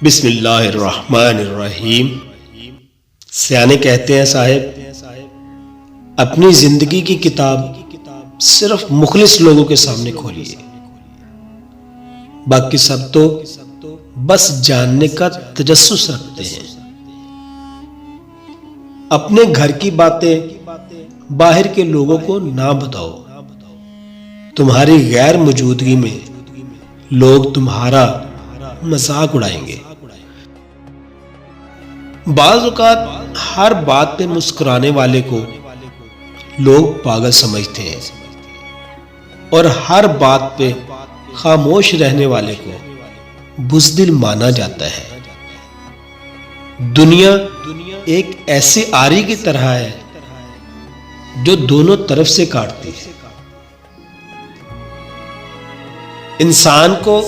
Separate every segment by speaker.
Speaker 1: بسم اللہ الرحمن الرحیم۔ سیانے کہتے ہیں صاحب، اپنی زندگی کی کتاب صرف مخلص لوگوں کے سامنے کھولیے، باقی سب تو بس جاننے کا تجسس رکھتے ہیں۔ اپنے گھر کی باتیں باہر کے لوگوں کو نہ بتاؤ، تمہاری غیر موجودگی میں لوگ تمہارا مذاق اڑائیں گے۔ بعض اوقات ہر بات پہ مسکرانے والے کو لوگ پاگل سمجھتے ہیں، اور ہر بات پہ خاموش رہنے والے کو بزدل مانا جاتا ہے۔ دنیا ایک ایسی آری کی طرح ہے جو دونوں طرف سے کاٹتی ہے۔ انسان کو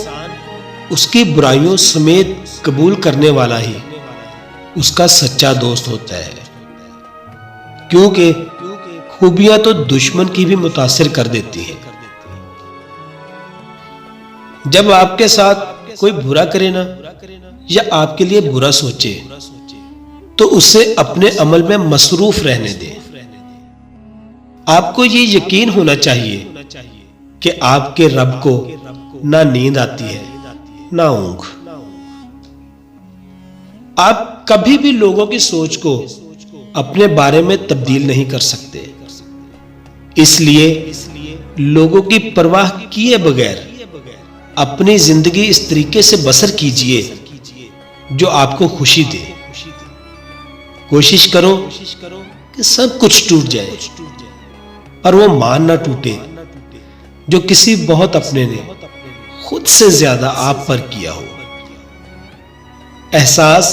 Speaker 1: اس کی برائیوں سمیت قبول کرنے والا ہی اس کا سچا دوست ہوتا ہے، کیونکہ خوبیاں تو دشمن کی بھی متاثر کر دیتی ہیں۔ جب آپ کے ساتھ کوئی برا کرے نا، یا آپ کے لیے برا سوچے، تو اسے اپنے عمل میں مصروف رہنے دیں۔ آپ کو یہ یقین ہونا چاہیے کہ آپ کے رب کو نہ نیند آتی ہے نہ اونگ۔ آپ کبھی بھی لوگوں کی سوچ کو اپنے بارے میں تبدیل نہیں کر سکتے، اس لیے لوگوں کی پرواہ کیے بغیر اپنی زندگی اس طریقے سے بسر کیجئے جو آپ کو خوشی دے۔ کوشش کرو کہ سب کچھ ٹوٹ جائے اور وہ مان نہ ٹوٹے جو کسی بہت اپنے نے خود سے زیادہ آپ پر کیا ہو۔ احساس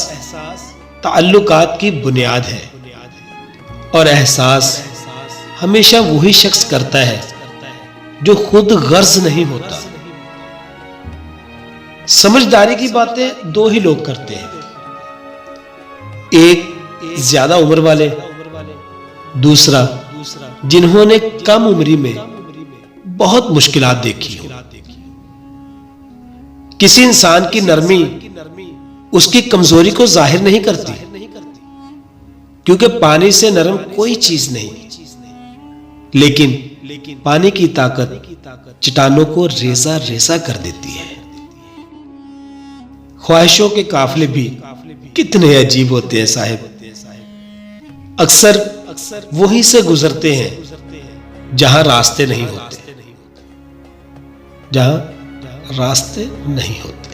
Speaker 1: تعلقات کی بنیاد ہے، اور احساس ہمیشہ وہی شخص کرتا ہے جو خود غرض نہیں ہوتا۔ سمجھداری کی باتیں دو ہی لوگ کرتے ہیں، ایک زیادہ عمر والے، دوسرا جنہوں نے کم عمری میں بہت مشکلات دیکھی ہو۔ کسی انسان کی نرمی اس کی کمزوری کو ظاہر نہیں کرتی، کیونکہ پانی سے نرم کوئی چیز نہیں، لیکن پانی کی طاقت چٹانوں کو ریزہ ریزہ کر دیتی ہے۔ خواہشوں کے قافلے بھی کتنے عجیب ہوتے ہیں صاحب، اکثر وہی سے گزرتے ہیں جہاں راستے نہیں ہوتے،